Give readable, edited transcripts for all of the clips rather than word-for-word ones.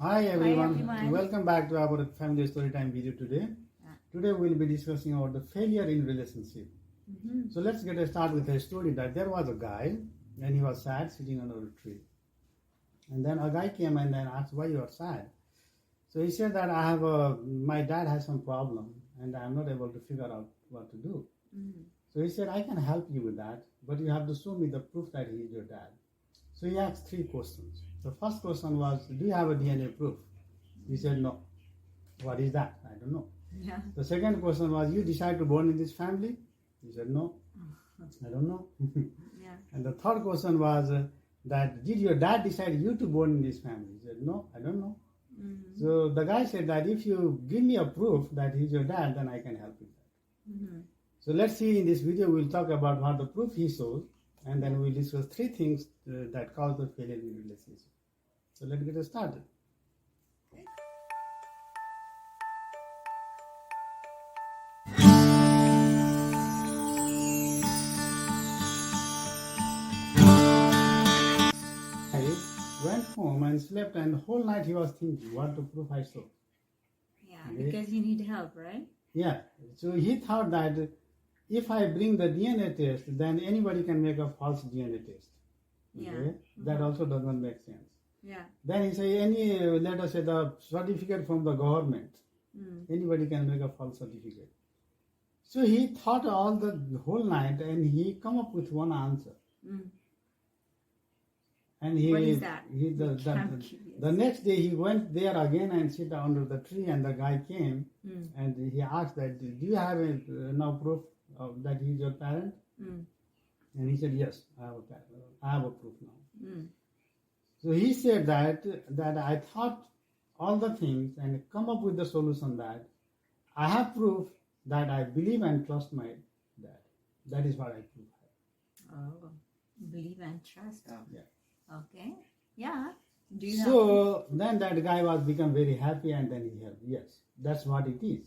Hi Hi everyone, everyone. welcome back to our family story time video today. Today we'll be discussing about the failure in relationship. So let's get a start with a story that there was a guy and he was sad sitting under a tree. And then a guy came and then asked why you are sad. So he said that my dad has some problem and I'm not able to figure out what to do. So he said I can help you with that, but you have to show me the proof that he is your dad. So he asked three questions. The first question was, do you have a DNA proof? He said no. What is that? I don't know. Yeah. The second question was, you decide to born in this family? He said no. I don't know. Yeah. And the third question was that did your dad decide you to born in this family? He said no. I don't know. So the guy said that if you give me a proof that he's your dad, then I can help you with that. So let's see in this video we'll talk about what the proof he shows, and then we'll discuss three things that cause the failure in relationship. So let's get started. I went home and slept, and the whole night he was thinking what the proof I saw. Yeah, Okay. because you need help, right? Yeah, so he thought that if I bring the DNA test, then anybody can make a false DNA test. Yeah. Okay? That also does not make sense. Yeah. Then he say let us say the certificate from the government, anybody can make a false certificate. So he thought all the whole night and he come up with one answer. And What is that? The next day he went there again and sit under the tree, and the guy came and he asked that, do you have now proof of that he's your parent? And he said, yes, I have a proof now. So he said that I thought all the things and come up with the solution that I have proof that I believe and trust my dad. That is what I prove. Oh, believe and trust. Yeah. Okay. Yeah. Do you So then that guy was become very happy, and then he helped. Yes, that's what it is.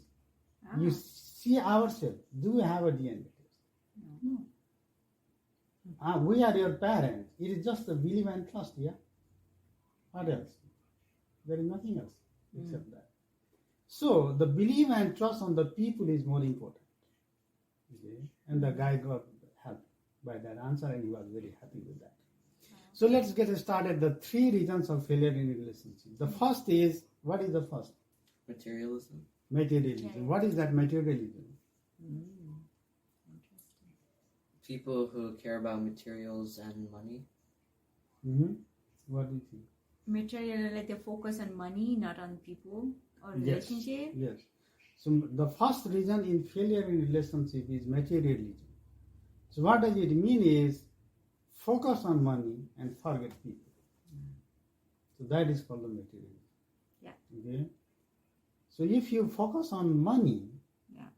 You see ourselves. Do we have a DNA test? No. We are your parents. It is just the believe and trust, yeah? What else? There is nothing else except that. So the believe and trust on the people is more important. Okay? And the guy got help by that answer, and he was very happy with that. So let's get started. The three reasons of failure in a relationship. The first is, what is the first? Materialism. Materialism. What is that materialism? Interesting. People who care about materials and money. What do you think? Material, like they focus on money, not on people or relationship. Yes. So the first reason in failure in relationship is materialism. So what does it mean is focus on money and forget people. So that is called the materialism. Yeah. Okay. So if you focus on money,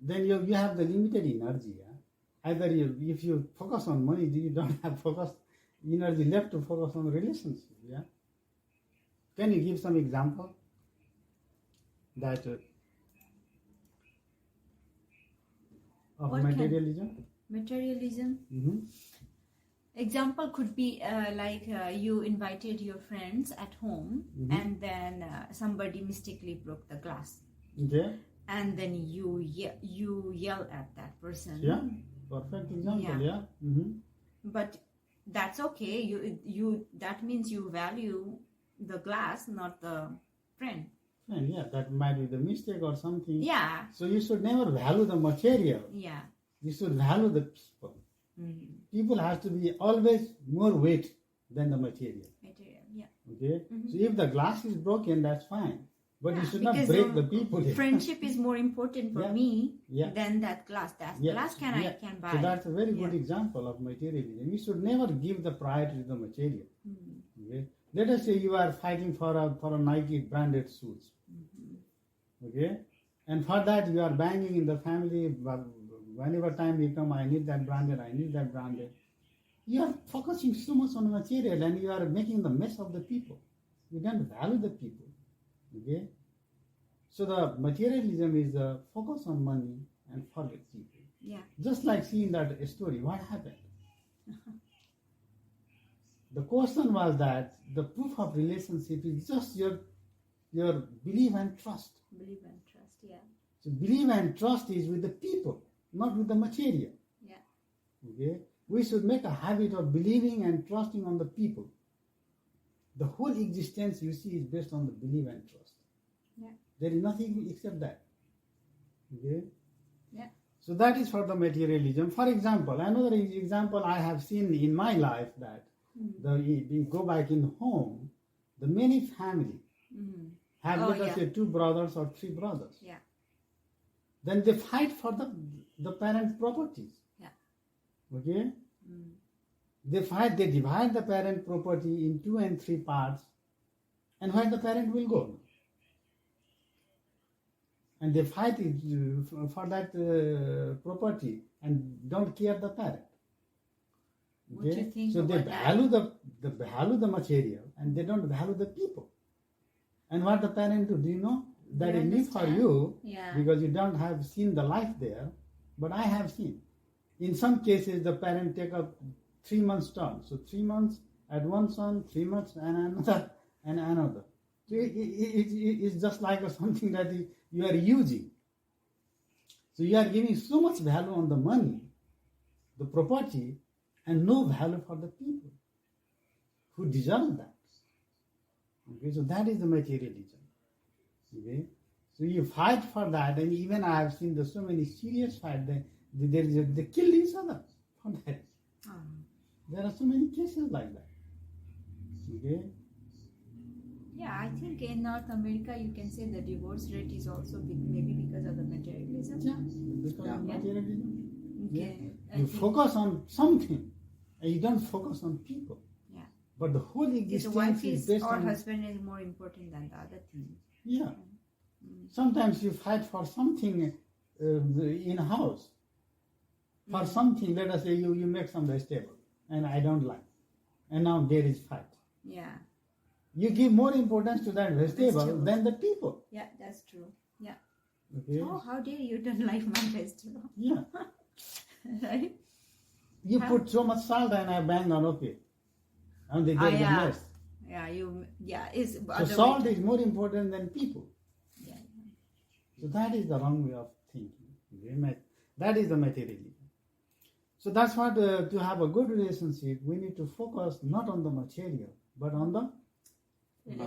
then you have the limited energy. Yeah? Either if you focus on money, you don't have energy left to focus on relationship. Yeah. Can you give some example that of materialism? Materialism. Example could be you invited your friends at home, and then somebody mistakenly broke the glass. Okay. And then you yell at that person. Yeah. Perfect example. Yeah. But that's okay. You that means you value the glass, not the friend. And yeah, that might be the mistake or something. Yeah. So you should never value the material. Yeah. You should value the people. People has to be always more weight than the material. Material. Yeah. Okay. So if the glass is broken, that's fine. But you should not break the people. Friendship is more important for me than that glass. That glass I can buy. So that's a very good example of materialism. You should never give the priority to the material. Okay. Let us say you are fighting for a Nike branded shoes. Okay. And for that you are banging in the family. Whenever time you come, I need that branded. You are focusing so much on material, and you are making the mess of the people. You don't value the people. Okay? So the materialism is the focus on money and forget people. Yeah. Just like seeing that story, what happened? The question was that the proof of relationship is just your your belief and trust. Believe and trust. Yeah. So belief and trust is with the people, not with the material. Yeah. Okay? We should make a habit of believing and trusting on the people. The whole existence you see is based on the belief and trust. Yeah. There is nothing except that. Okay? Yeah. So that is for the materialism. For example, another example I have seen in my life that we go back in home, the many family have, let us say, 2 brothers or 3 brothers. Yeah. Then they fight for the parent properties. Yeah. Okay? They fight, they divide the parent property in 2 and 3 parts, and where the parent will go. And they fight for that property and don't care the parent. What do you think So they about that? value the material and they don't value the people. And what the parent do you know? That They is new for understand. you Yeah. because you don't have seen the life there, but I have seen. In some cases, the parent take up 3 months term. So 3 months at one son, 3 months and another and another. So it's just like something that you are using. So you are giving so much value on the money, the property, and no value for the people who deserve that. Okay, so that is the materialism. Okay, so you fight for that, and even I have seen so many serious fights. They kill each other for that. There are so many cases like that. Okay. Yeah, I think in North America you can say the divorce rate is also maybe because of the materialism. Yeah, because Yeah. of materialism. Okay. You focus on something, and you don't focus on people. Yeah. But the whole His existence wife is is based or on husband is more important than the other thing. yeah. Sometimes you fight for something in a house. For something, let us say you make some vegetable, and I don't like, and now there is fight. Yeah. You give more importance to that vegetable Vegetable. than the people. Yeah, that's true. Yeah. Okay. Oh, how dare you don't like my vegetable? Yeah. Right? You Huh? put so much salt and I bang on okay. And they get the yeah. mess. Is So salt is more important than people. Yeah. So that is the wrong way of thinking. Okay? That is the materialism. So that's what to have a good relationship, we need to focus not on the material, but on the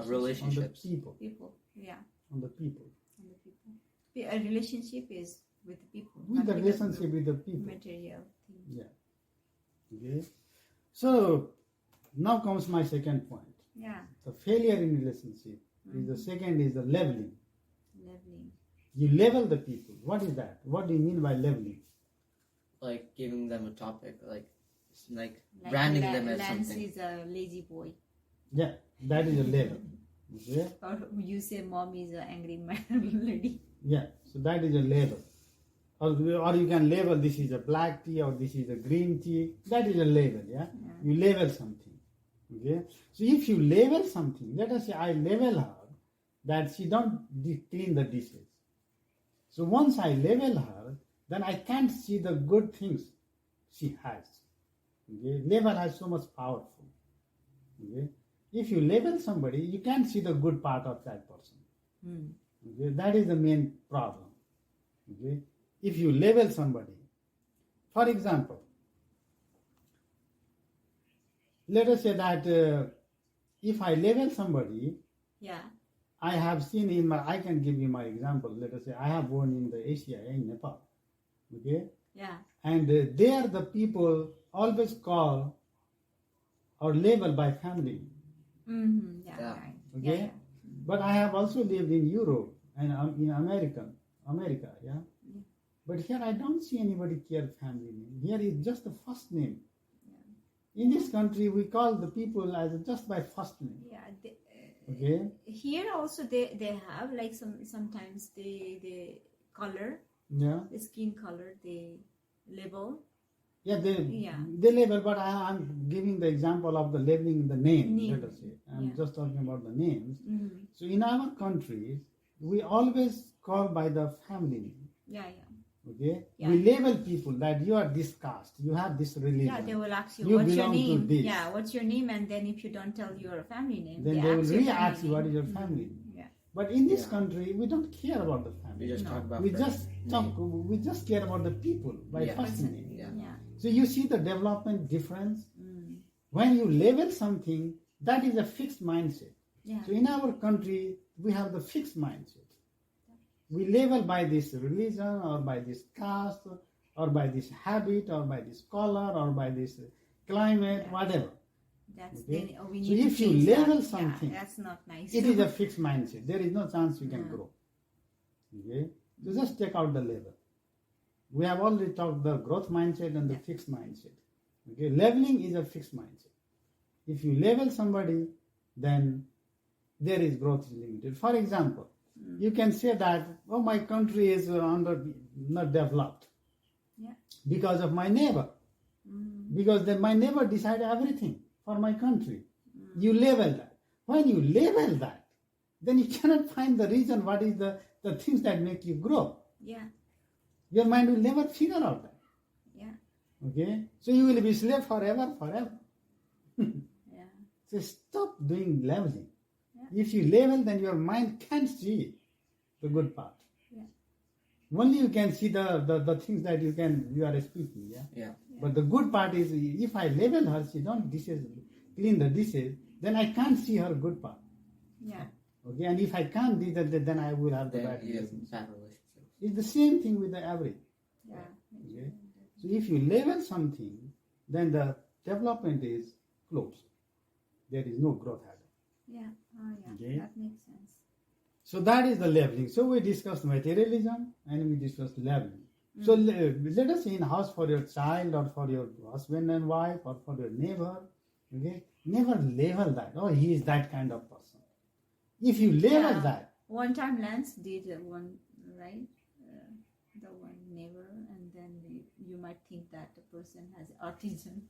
Relationships. people. People. Yeah. On the people. And the people. A relationship is with the people. With the not because of relationship with the people. material thing. Yeah. Okay. So now comes my second point. Yeah. The failure in relationship is the second is the leveling. Leveling. You level the people. What is that? What do you mean by leveling? Like giving them a topic, like Like branding them as Lance something. is a lazy boy. Yeah, that is a level. Okay? Or you say mom is an angry lady. Yeah, so that is a label. Or you can label this is a black tea or this is a green tea. That is a label, yeah? You label something. Okay? So if you label something, let us say I label her that she don't clean the dishes. So once I label her, then I can't see the good things she has. Okay? Label has so much powerful. Okay? If you label somebody, you can't see the good part of that person. Okay? That is the main problem. Okay? If you label somebody, for example, let us say that if I label somebody, Yeah. I have seen I can give you my example. Let us say I have born in the Asia, in Nepal. Okay? Yeah. And there the people always call or label by family. Mm-hmm. Yeah. Yeah. Right. Okay? Yeah. But I have also lived in Europe and in America, yeah? But here I don't see anybody care family name. Here is just the first name. In this country, we call the people as just by first name. Yeah. Okay? Here also they have like sometimes they color, Yeah. the skin color, they label. Yeah, Yeah. they label, but I'm giving the example of the labeling the name, Name. let us say. I'm Yeah. just talking about the names. Mm-hmm. So in our countries, we always call by the family name. Yeah. Yeah. Okay? Yeah. We label people that you are this caste, you have this religion. Yeah, they will ask you, You what's your belong to name? this. Yeah, what's your name? And then if you don't tell your family name, Then they will ask your re-ask family you what name. is your family name. Yeah. But in this Yeah. country, we don't care about the family. We just No. talk about We friends. just talk. We just care about the people by Yeah. first name. Yeah. Yeah. So you see the development difference. Mm. When you label something, that is a fixed mindset. Yeah. So in our country, we have the fixed mindset. We label by this religion or by this caste or by this habit or by this color or by this climate, Yeah. whatever. That's Okay. then we So need to if you change label that. something, yeah, that's not nice. It is a fixed mindset. There is no chance you can Yeah. grow. Okay? So just take out the label. We have already talked the growth mindset and the Yeah. fixed mindset. Okay? Labeling is a fixed mindset. If you label somebody, then there is growth is limited. For example, you can say that, oh, my country is not developed Yeah. because of my neighbor. Because then my neighbor decided everything for my country. You label that. When you label that, then you cannot find the reason what is the things that make you grow. Yeah. Your mind will never figure out that. Yeah. Okay? So you will be slave forever. Yeah. So stop doing labeling. Yeah. If you label, then your mind can't see the good part. Yeah. Only you can see the things that you are speaking, yeah? Yeah. But the good part is, if I label her, she don't clean the dishes, then I can't see her good part. Yeah. Okay, and if I can't do that, then I will have the Then bad you have relationship. bad relationships. It's the same thing with the average. Yeah. Okay? So if you label something, then the development is closed. There is no growth happening. Yeah. Oh, yeah. Okay. That makes sense. So that is the labeling. So we discussed materialism and we discussed labeling. So let us say in house for your child or for your husband and wife or for your neighbor, okay? Never label that. Oh, he is that kind of person. If you label Yeah. that, One time Lance did one, right? The one neighbor, and then you might think that the person has autism,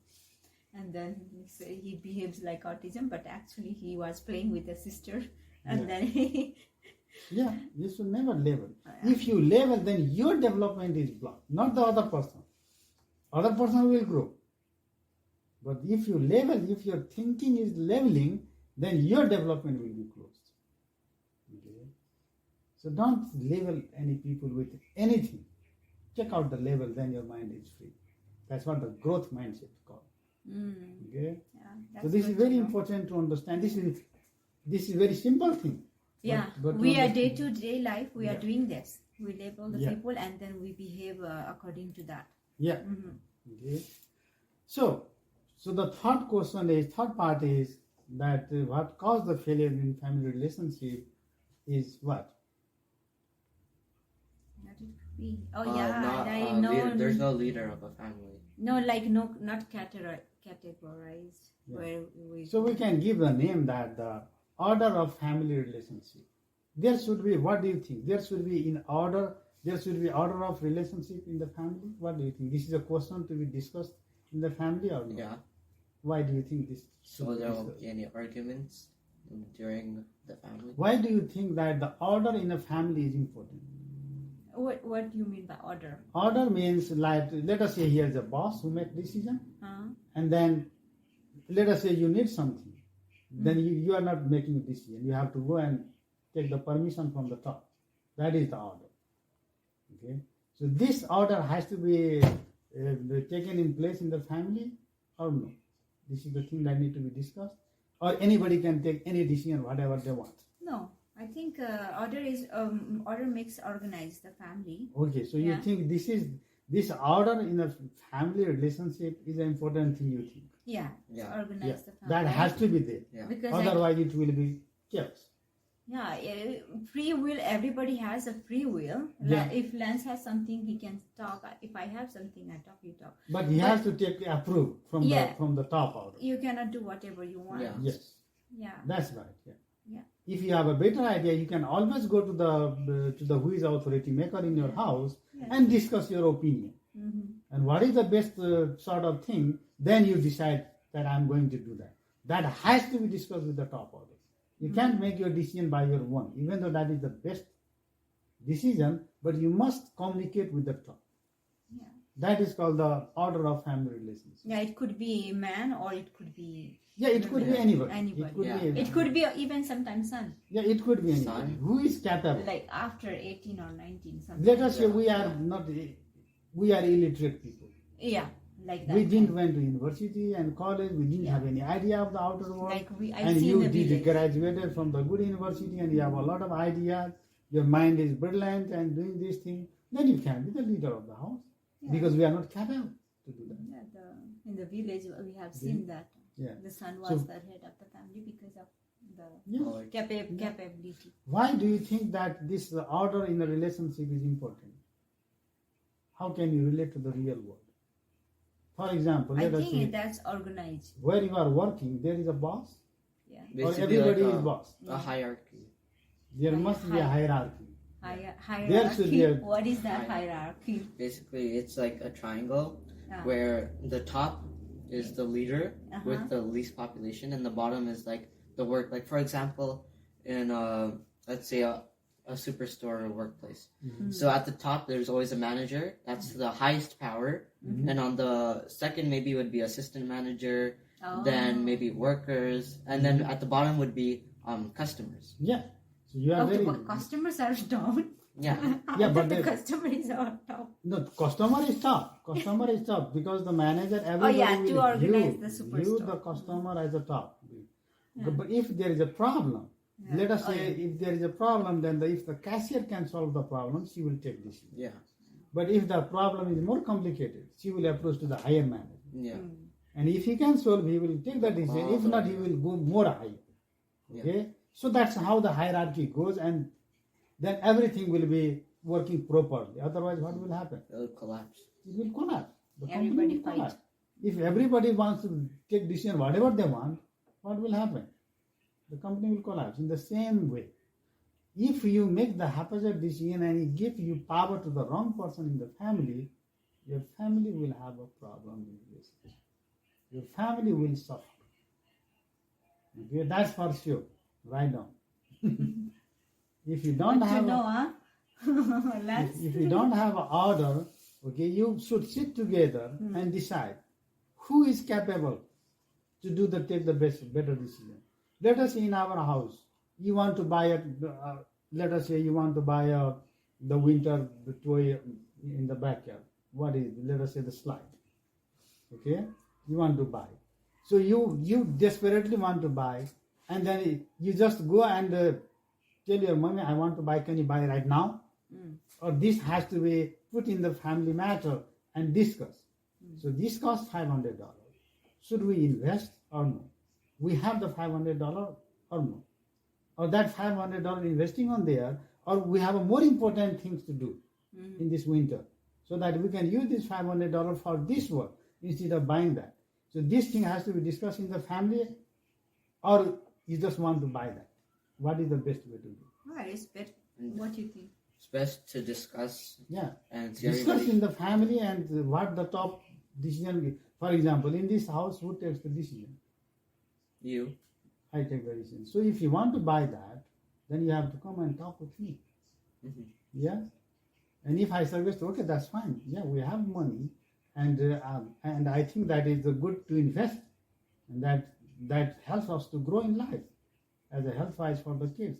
and then he behaves like autism, but actually he was playing with a sister, and Yeah. then he, yeah, you should never label. Yeah. If you label, then your development is blocked, not the other person. Other person will grow. But if you label, if your thinking is labeling, then your development will be closed. Okay? So don't label any people with anything. Check out the label, then your mind is free. That's what the growth mindset is called. Okay? yeah, So that's this is good very to know. important to understand. This is very simple thing. Yeah, But we to are understand- day-to-day life. We are Yeah. doing this. We label the Yeah. people, and then we behave according to that. Yeah. Mhm. Okay. So the third part is that what caused the failure in family relationship is what? What it could be? Oh yeah, Not, I know. there's no leader of a family. No, like no, not categorized. Yeah. Where we. So we can give the name that the order of family relationship. There should be, what do you think? There should be in order, there should be order of relationship in the family? What do you think? This is a question to be discussed in the family or not? Yeah. Why do you think this should So be there won't discussed? be any arguments during the family. Why do you think that the order in a family is important? What do you mean by order? Order means, like, let us say here is a boss who makes decision, Huh? and then let us say you need something. Then you are not making a decision. You have to go and take the permission from the top. That is the order. Okay. So this order has to be taken in place in the family or no? This is the thing that need to be discussed. Or anybody can take any decision whatever they want. No, I think order makes organize the family. Okay. So you Yeah. think this order in a family relationship is an important thing, you think? Yeah, Yeah. organize Yeah. the family. That has to be there. Yeah. because Otherwise it will be chaos. free will. Everybody has a free will. Yeah. If Lance has something, he can talk. If I have something, I talk. You talk. But he has to take approve from Yeah. the top order. You cannot do whatever you want. Yeah. Yes, Yeah. that's right. Yeah. Yeah. If you have a better idea, you can always go to the who is authority maker in your house Yes. and discuss your opinion. Mm-hmm. And what is the best sort of thing? Then you decide that I'm going to do that. That has to be discussed with the top order. You can't make your decision by your own, even though that is the best decision. But you must communicate with the top. Yeah. That is called the order of family relations. Yeah, it could be a man or it could be Yeah, it could be anybody. Anybody. It could Yeah. be. it could be even sometimes son. Yeah, it could be anybody. Son. Who is capable? Like after 18 or 19 something. Let us say Yeah. we are not. We are illiterate people. Yeah, like that. We didn't went to university and college. We didn't have any idea of the outer world. Like I And see you in the did village. graduated from the good university and you have a lot of ideas. Your mind is brilliant and doing this thing. Then you can be the leader of the house Yeah. because we are not capable to do that. Yeah, in the village we have seen that Yeah. the son was So- the head of the family because of the Yeah. Or- capability. Why do you think that this order in a relationship is important? How can you relate to the real world? For example, I let us think say that's organized. where you are working, there is a boss, Yeah, or Basically everybody like is boss. a hierarchy. There must be a hierarchy. hierarchy. should be a- What is that hierarchy? Basically, it's like a triangle Ah. where the top is the leader Uh-huh. with the least population, and the bottom is like the work. Like for example, in let's say a superstore or workplace. Mhm. So at the top, there's always a manager. That's the highest power, Mhm. and on the second maybe would be assistant manager, Oh. then maybe workers, and then at the bottom would be customers. Yeah. So you are Okay, very but customers are down. Yeah. Yeah, After but the they- customer is on top. no customer is top. Customer is top because the manager everybody yeah, to will organize view, the view superstore. the customer as a top. Yeah. But if there is a problem, Yeah. let us Oh, say yeah. if there is a problem, then if the cashier can solve the problem, she will take decision. Yeah. But if the problem is more complicated, she will approach to the higher manager. Yeah. Mm. And if he can solve, he will take the decision. If not, he will go more high. Okay? So that's how the hierarchy goes, and then everything will be working properly. Otherwise, what will happen? It'll collapse. It will collapse. The company Everybody will fight. collapse. If everybody wants to take decision whatever they want, what will happen? The company will collapse. In the same way, if you make the haphazard decision and it gives you power to the wrong person in the family, your family will have a problem with this. Your family will suffer. Okay, that's for sure. Write down. If you don't Good to have know, a, huh? Lance? if you don't have an order, okay, you should sit together and decide who is capable to do the take the better decision. Let us say in our house, you want to buy let us say you want to buy the winter the toy in the backyard. What is let us say the slide? Okay, you want to buy. So you desperately want to buy, and then you just go and tell your mommy, I want to buy. Can you buy right now? Mm. Or this has to be put in the family matter and discuss. So this costs $500. Should we invest or no? We have the $500 or no? Or that $500 investing on there, or we have a more important things to do in this winter, so that we can use this $500 for this work instead of buying that. So this thing has to be discussed in the family, or you just want to buy that. What is the best way to do? I respect. What do you think? It's best to discuss Yeah. and see Discuss everybody. in the family and what the top decision is. For example, in this house, who takes the decision? You. I take the decision. So if you want to buy that, then you have to come and talk with me. Mhm. Yeah. And if I suggest, okay, that's fine. Yeah, we have money, and I think that is good to invest, and that helps us to grow in life as a health wise for the kids.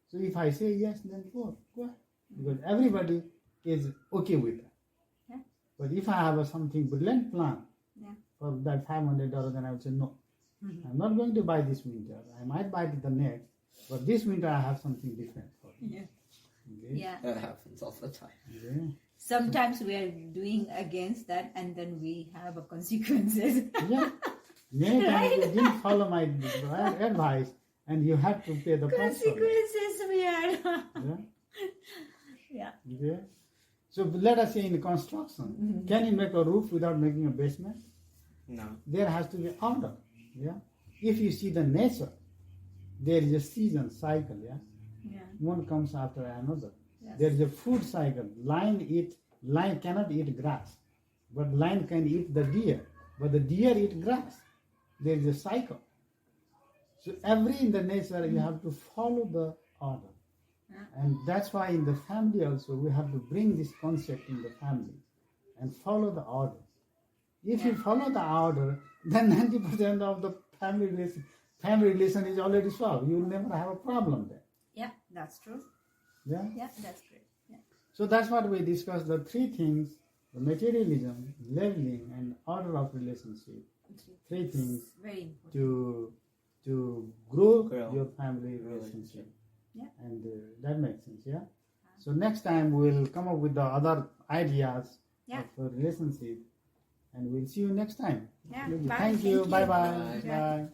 So if I say yes, then go ahead, because everybody is okay with that. Yeah. But if I have something brilliant plan Yeah. for that $500, then I would say no. I'm not going to buy this winter. I might buy it the next, but this winter I have something different for you. Yeah. Okay? Yeah. That happens all the time. Okay? Sometimes we are doing against that, and then we have a consequences. Yeah. Many times you didn't follow my advice, and you had to pay the price for it. Consequences we are. Yeah. Yeah. Okay. So let us say in construction, can you make a roof without making a basement? No. There has to be order. Yeah. If you see the nature, there is a season cycle. Yeah. Yeah. One comes after another. Yes. There is a food cycle. Lion cannot eat grass, but lion can eat the deer. But the deer eat grass. There is a cycle. So every in the nature you have to follow the order, and that's why in the family also we have to bring this concept in the family. and follow the order. If you follow the order, then 90% of the family relation is already solved. You will never have a problem there. Yeah, that's true. Yeah. Yeah, that's great. Yeah. So that's what we discussed, the three things: the materialism, leveling, and order of relationship. Three things Very important. to grow Grow. your family relationship. Yeah. And that makes sense. Yeah. So next time we'll come up with the other ideas Yeah. of a relationship, and we'll see you next time. Yeah. Thank Bye. you. Bye bye. Bye. Bye.